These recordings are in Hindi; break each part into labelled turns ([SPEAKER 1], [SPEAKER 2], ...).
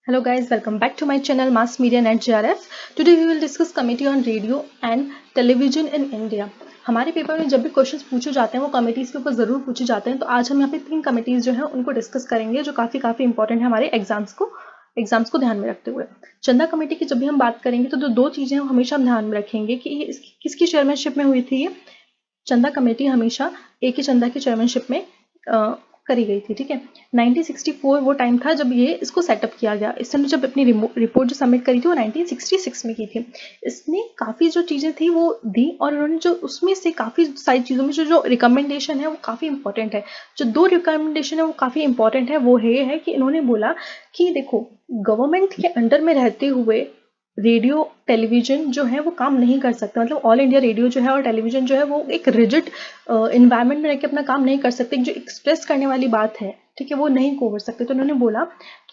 [SPEAKER 1] Hello guys, welcome back to my channel Mass Media Net JRF. Today we will discuss Committee on Radio and Television in India. हमारे पेपर में जब भी क्वेश्चंस पूछे जाते हैं वो कमिटीज़ के ऊपर ज़रूर पूछे जाते हैं, तो आज हम यहाँ पे 3 कमिटीज़ जो हैं उनको डिस्कस करेंगे जो काफ़ी इंपॉर्टेंट है हमारे एग्जाम्स को ध्यान में रखते हुए। चंदा कमेटी की जब भी हम बात करेंगे तो दो चीज़ें हमेशा हम ध्यान में रखेंगे कि ये किसकी चेयरमैनशिप में हुई थी। ये चंदा कमेटी हमेशा ए के चंदा की चेयरमैनशिप में करी गई थी। ठीक है, 1964 वो टाइम था जब ये इसको सेटअप किया गया। इसने जब अपनी रिपोर्ट जो सबमिट करी थी वो 1966 में की थी। इसने काफ़ी जो चीज़ें थी वो दी और उन्होंने जो उसमें से काफ़ी सारी चीज़ों में जो रिकमेंडेशन है वो काफ़ी इंपॉर्टेंट है। जो 2 रिकमेंडेशन है वो काफ़ी इंपॉर्टेंट है। वो ये है कि इन्होंने बोला कि देखो, गवर्नमेंट के अंडर में रहते हुए रेडियो टेलीविजन जो है वो काम नहीं कर सकता। मतलब ऑल इंडिया रेडियो जो है और टेलीविजन जो है वो एक रिजिड इन्वायरमेंट में रहकर अपना काम नहीं कर सकते। जो एक्सप्रेस करने वाली बात है, ठीक है, वो नहीं कर सकते। तो उन्होंने बोला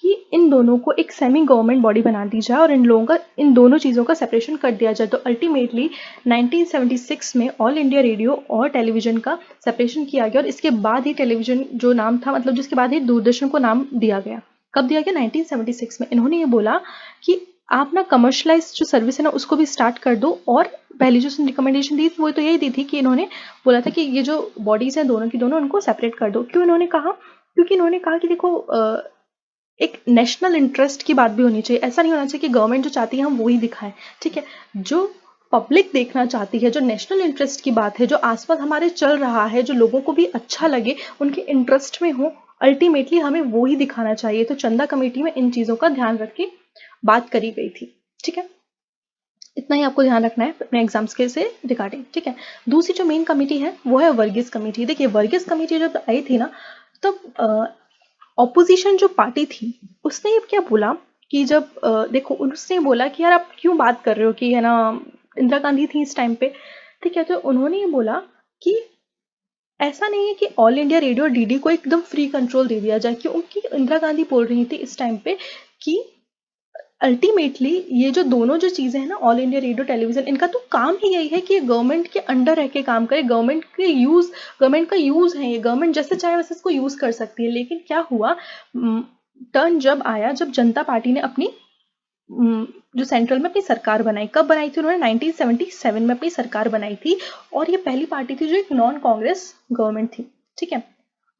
[SPEAKER 1] कि इन दोनों को एक सेमी गवर्नमेंट बॉडी बना दी जाए और इन लोगों का इन दोनों चीज़ों का सेपरेशन कर दिया जाए। तो अल्टीमेटली 1976 में ऑल इंडिया रेडियो और टेलीविजन का सेपरेशन किया गया और इसके बाद ही टेलीविजन जो नाम था, मतलब जिसके बाद ही दूरदर्शन को नाम दिया गया। कब दिया गया? 1976 में। इन्होंने ये बोला कि आप ना कमर्शलाइज जो सर्विस है ना उसको भी स्टार्ट कर दो। और पहली जो रिकमेंडेशन दी वो तो यही दी थी कि इन्होंने बोला था कि ये जो बॉडीज हैं दोनों की दोनों उनको सेपरेट कर दो। क्यों इन्होंने कहा? क्योंकि इन्होंने कहा कि देखो, एक नेशनल इंटरेस्ट की बात भी होनी चाहिए। ऐसा नहीं होना चाहिए कि गवर्नमेंट जो चाहती है हम वही दिखाएं। ठीक है, जो पब्लिक देखना चाहती है, जो नेशनल इंटरेस्ट की बात है, जो आसपास हमारे चल रहा है, जो लोगों को भी अच्छा लगे, उनके इंटरेस्ट में हो, अल्टीमेटली हमें वो ही दिखाना चाहिए। तो चंदा कमेटी में इन चीज़ों का ध्यान रख के बात करी गई थी। ठीक है, इतना ही आपको ध्यान रखना है अपने एग्जाम्स के से रिगार्डिंग। ठीक है, दूसरी जो मेन कमेटी है वो है वर्गीज कमेटी। देखिए, वर्गीज कमेटी जब आई थी ना, तब ऑपोजिशन जो पार्टी थी उसने ये क्या बोला कि जब देखो, उसने बोला कि यार आप क्यों बात कर रहे हो कि है ना, इंदिरा गांधी थी इस टाइम पे। ठीक है, तो उन्होंने ये बोला कि ऐसा नहीं है कि ऑल इंडिया रेडियो और डीडी को एकदम फ्री कंट्रोल दे दिया जाए, क्योंकि इंदिरा गांधी बोल रही थी इस टाइम पे कि अल्टीमेटली ये जो दोनों जो चीज़ें हैं ना, ऑल इंडिया रेडियो टेलीविजन, इनका तो काम ही यही है कि ये गवर्नमेंट के अंडर रह के काम करे। गवर्नमेंट का यूज़ है, ये गवर्नमेंट जैसे चाहे वैसे इसको यूज़ कर सकती है। लेकिन क्या हुआ, टर्न जब आया जब जनता पार्टी ने अपनी जो सेंट्रल में अपनी सरकार बनाई। कब बनाई थी उन्होंने? 1977 में अपनी सरकार बनाई थी और ये पहली पार्टी थी जो एक नॉन कांग्रेस गवर्नमेंट थी। ठीक है,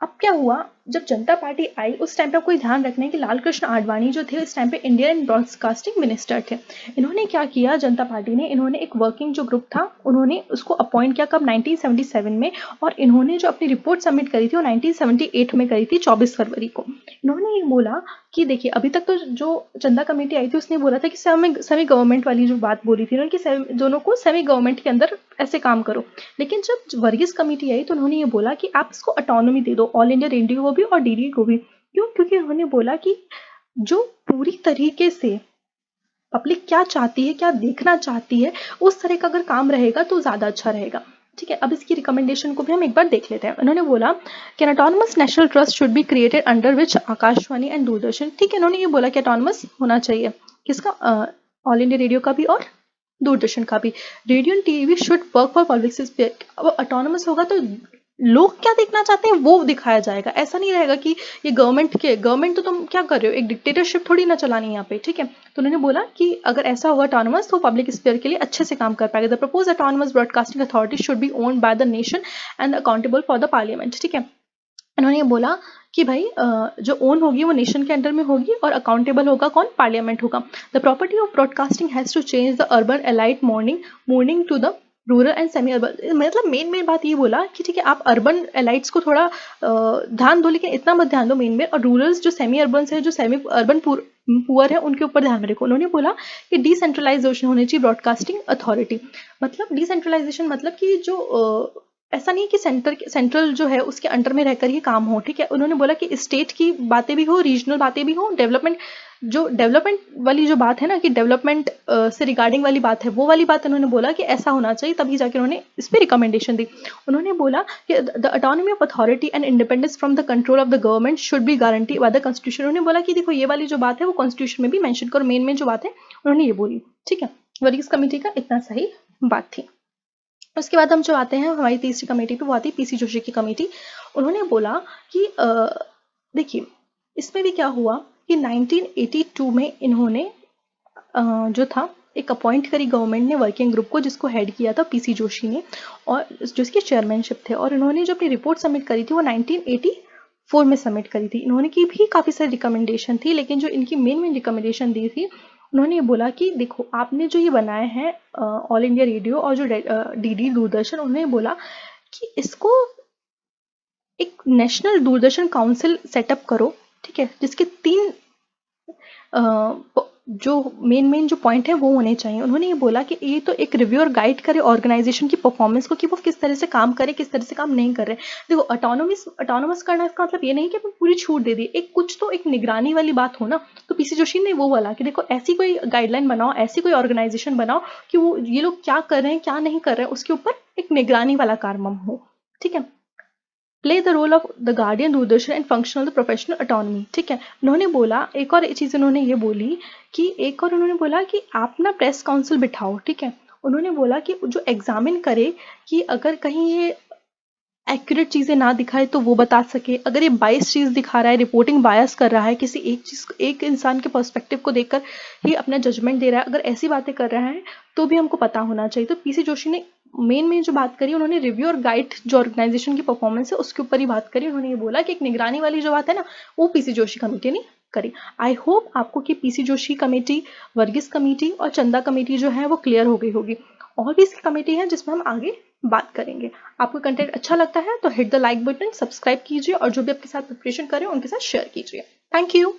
[SPEAKER 1] अब क्या हुआ, जब जनता पार्टी आई उस टाइम पे आपको ध्यान रखना है कि लाल कृष्ण आडवाणी जो थे इस टाइम पे इंडियन ब्रॉडकास्टिंग मिनिस्टर थे। इन्होंने क्या किया, जनता पार्टी ने, इन्होंने एक वर्किंग जो ग्रुप था उन्होंने उसको अपॉइंट किया। कब? 1977 में। और इन्होंने जो अपनी रिपोर्ट सबमिट करी थी वो 1978 में करी थी, 24 फरवरी को। इन्होंने ये बोला कि देखिए, अभी तक तो जो चंदा कमेटी आई थी उसने बोला था कि सेमी गवर्नमेंट वाली जो बात बोली थी उन्होंने कि दोनों को सेमी गवर्नमेंट के अंदर ऐसे काम करो। लेकिन जब वर्गीज कमेटी आई तो उन्होंने ये बोला कि आप इसको ऑटोनॉमी दे दो, ऑल इंडिया रेडियो को भी और डीडी को भी। क्यों? क्योंकि उन्होंने बोला कि जो पूरी तरीके से पब्लिक क्या चाहती है, क्या देखना चाहती है, उस तरह का अगर काम रहेगा तो ज़्यादा अच्छा रहेगा। ठीक है, अब इसकी रिकमेंडेशन को भी हम एक बार देख लेते हैं। उन्होंने बोला कि autonomous national trust should be created under which Akashvani and Doordarshan. ठीक है, इन्होंने ये बोला कि ऑटोनमस होना चाहिए किसका? ऑल इंडिया रेडियो का भी और दूरदर्शन का भी। Radio and TV should work for public sphere. अब ऑटोनमस होगा तो लोग क्या देखना चाहते हैं वो दिखाया जाएगा। ऐसा नहीं रहेगा कि ये गवर्नमेंट तो तुम क्या कर रहे हो, एक डिक्टेटरशिप थोड़ी ना चलानी है यहाँ पे। ठीक है, तो उन्होंने बोला कि अगर ऐसा होगा ऑटोनमस तो पब्लिक स्पेयर के लिए अच्छे से काम कर पाएगा। The propose autonomous broadcasting authority should be owned by the nation and accountable for the parliament. ठीक है, इन्होंने ये बोला कि भाई जो ओन होगी वो नेशन के अंडर में होगी और अकाउंटेबल होगा कौन? पार्लियामेंट होगा। The property of broadcasting has to change the urban elite morning to the rural and semi urban. मतलब मेन बात ये बोला कि ठीक है, आप अर्बन एलाइट्स को थोड़ा ध्यान दो, लेकिन इतना मत ध्यान दो मेन और रूरल्स जो सेमी अर्बन है, जो सेमी अर्बन पुअर है, उनके ऊपर ध्यान में रखो। उन्होंने बोला कि डिसेंट्रलाइजेशन होनी चाहिए ब्रॉडकास्टिंग अथॉरिटी। मतलब डिसेंट्रलाइजेशन मतलब कि जो ऐसा नहीं कि सेंट्रल जो है उसके अंडर में रहकर ही काम हो। ठीक है, उन्होंने बोला कि स्टेट की बातें भी हो, रीजनल बातें भी हो, डेवलपमेंट वाली जो बात है ना, कि डेवलपमेंट से रिगार्डिंग वाली बात है, वो वाली बात उन्होंने बोला कि ऐसा होना चाहिए। तभी जाके उन्होंने इस पर रिकमेंडेशन दी। उन्होंने बोला कि the autonomy of authority and independence from the control of the government should be guarantee by the constitution. उन्होंने बोला कि देखो, ये वाली जो बात है वो कॉन्स्टिट्यूशन में भी मेंशन करो। मेन जो बात है उन्होंने ये बोली। ठीक है, वर्गीज कमेटी का इतना सही बात थी। उसके बाद हम जो आते हैं हमारी तीसरी कमेटी पे, वो आती है पीसी जोशी की कमेटी। उन्होंने बोला कि देखिए, इसमें भी क्या हुआ कि 1982 में इन्होंने जो था एक अपॉइंट करी गवर्नमेंट ने वर्किंग ग्रुप को, जिसको हेड किया था पीसी जोशी ने, और जिसकी चेयरमैनशिप थे, और इन्होंने जो अपनी रिपोर्ट सबमिट करी थी वो 1984 में सबमिट करी थी। इन्होंने की भी काफ़ी सारी रिकमेंडेशन थी, लेकिन जो इनकी मेन रिकमेंडेशन दी थी, उन्होंने ये बोला कि देखो आपने जो ये बनाए हैं ऑल इंडिया रेडियो और जो डीडी दूरदर्शन, उन्होंने बोला कि इसको एक नेशनल दूरदर्शन काउंसिल सेटअप करो, ठीक है, जिसके 3 जो मेन जो पॉइंट है वो होने चाहिए। उन्होंने ये बोला कि ये तो एक रिव्यू और गाइड करे ऑर्गेनाइजेशन की परफॉर्मेंस को, कि वो किस तरह से काम करे, किस तरह से काम नहीं कर रहे। देखो ऑटोनोमस करना इसका मतलब ये नहीं कि पूरी छूट दे दी, एक कुछ तो एक निगरानी वाली बात हो ना। तो पीसी जोशी ने वो बोला कि देखो ऐसी कोई गाइडलाइन बनाओ, ऐसी कोई ऑर्गेनाइजेशन बनाओ कि वो ये लोग क्या कर रहे हैं क्या नहीं कर रहे हैं उसके ऊपर एक निगरानी वाला कार्य हो, ठीक है। Play the role of the guardian Doordarshan and functional the professional autonomy, ठीक है। उन्होंने बोला एक और चीज़, उन्होंने ये बोली कि उन्होंने बोला कि आप ना प्रेस काउंसिल बिठाओ, ठीक है। उन्होंने बोला कि जो एग्जामिन करे कि अगर कहीं ये एक्यूरेट चीज़ें ना दिखाए तो वो बता सके, अगर ये बायस चीज़ दिखा रहा है, रिपोर्टिंग बायस कर रहा है, किसी एक चीज़ एक इंसान के पर्सपेक्टिव को देखकर ही अपना जजमेंट दे रहा है, अगर ऐसी बातें कर रहा है तो भी हमको पता होना चाहिए। तो पीसी जोशी ने मेन जो बात करी, उन्होंने रिव्यू और गाइड जो ऑर्गेनाइजेशन की परफॉर्मेंस है उसके ऊपर ही बात करी। उन्होंने ये बोला कि एक निगरानी वाली जो बात है ना, वो पीसी जोशी कमेटी ने करी। आई होप आपको कि PC Joshi committee, Verghese committee और चंदा कमेटी जो है वो क्लियर हो गई होगी। और भी इसकी कमेटी है जिसमें हम आगे बात करेंगे। आपको कंटेंट अच्छा लगता है तो hit the like button, subscribe कीजिए और जो भी आपके साथ प्रिपरेशन करें उनके साथ शेयर कीजिए। Thank you.